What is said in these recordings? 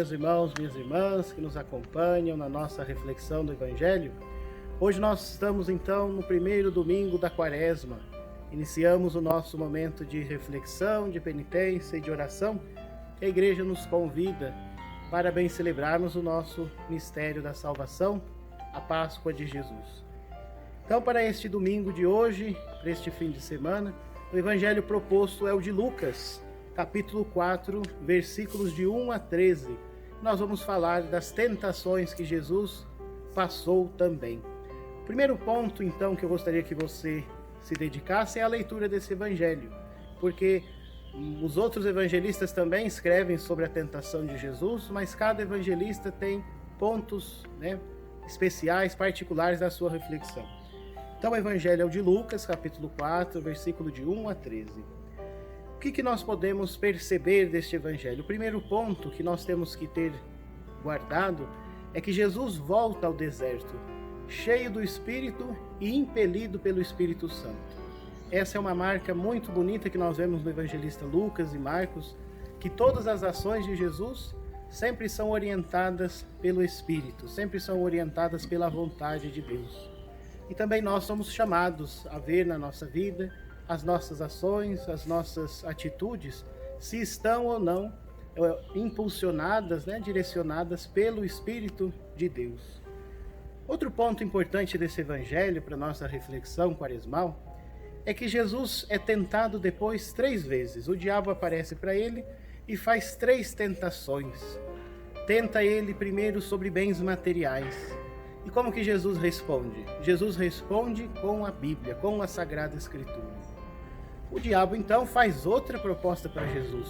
meus irmãos, minhas irmãs que nos acompanham na nossa reflexão do Evangelho. Hoje nós estamos então no primeiro domingo da Quaresma. Iniciamos o nosso momento de reflexão, de penitência e de oração que a Igreja nos convida para bem celebrarmos o nosso mistério da salvação, a Páscoa de Jesus. Então, para este domingo de hoje, para este fim de semana, o Evangelho proposto é o de Lucas, capítulo 4, versículos de 1 a 13. Nós vamos falar das tentações que Jesus passou também. O primeiro ponto, então, que eu gostaria que você se dedicasse é a leitura desse Evangelho, porque os outros evangelistas também escrevem sobre a tentação de Jesus, mas cada evangelista tem pontos, especiais, particulares da sua reflexão. Então, o Evangelho é o de Lucas, capítulo 4, versículo de 1 a 13. O que nós podemos perceber deste Evangelho? O primeiro ponto que nós temos que ter guardado é que Jesus volta ao deserto, cheio do Espírito e impelido pelo Espírito Santo. Essa é uma marca muito bonita que nós vemos no evangelista Lucas e Marcos, que todas as ações de Jesus sempre são orientadas pelo Espírito, sempre são orientadas pela vontade de Deus. E também nós somos chamados a ver na nossa vida as nossas ações, as nossas atitudes, se estão ou não impulsionadas, direcionadas pelo Espírito de Deus. Outro ponto importante desse evangelho para nossa reflexão quaresmal é que Jesus é tentado depois 3 vezes. O diabo aparece para ele e faz 3 tentações. Tenta ele primeiro sobre bens materiais. E como que Jesus responde? Jesus responde com a Bíblia, com a Sagrada Escritura. O diabo então faz outra proposta para Jesus.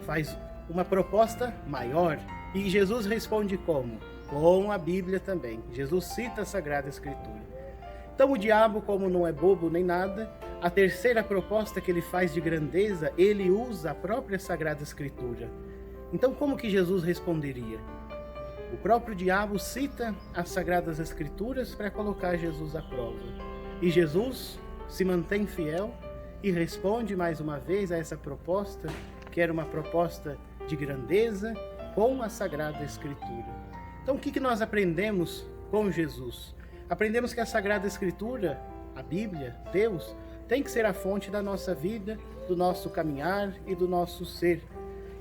Faz uma proposta maior. E Jesus responde como? Com a Bíblia também. Jesus cita a Sagrada Escritura. Então o diabo, como não é bobo nem nada, a terceira proposta que ele faz de grandeza, ele usa a própria Sagrada Escritura. Então como que Jesus responderia? O próprio diabo cita as Sagradas Escrituras para colocar Jesus à prova. E Jesus se mantém fiel e responde mais uma vez a essa proposta, que era uma proposta de grandeza, com a Sagrada Escritura. Então o que nós aprendemos com Jesus? Aprendemos que a Sagrada Escritura, a Bíblia, Deus, tem que ser a fonte da nossa vida, do nosso caminhar e do nosso ser.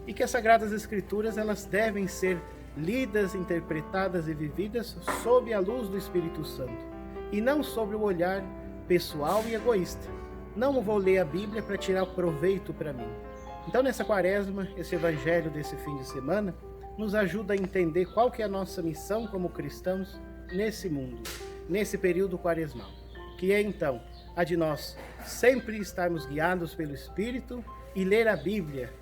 E que as Sagradas Escrituras, elas devem ser lidas, interpretadas e vividas sob a luz do Espírito Santo. E não sobre o olhar pessoal e egoísta. Não vou ler a Bíblia para tirar proveito para mim. Então, nessa quaresma, esse evangelho desse fim de semana nos ajuda a entender qual que é a nossa missão como cristãos nesse mundo, nesse período quaresmal, que é então a de nós sempre estarmos guiados pelo Espírito e ler a Bíblia,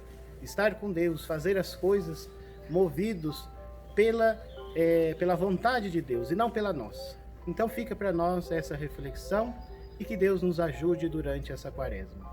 estar com Deus, fazer as coisas movidos pela vontade de Deus e não pela nossa. Então fica para nós essa reflexão e que Deus nos ajude durante essa quaresma.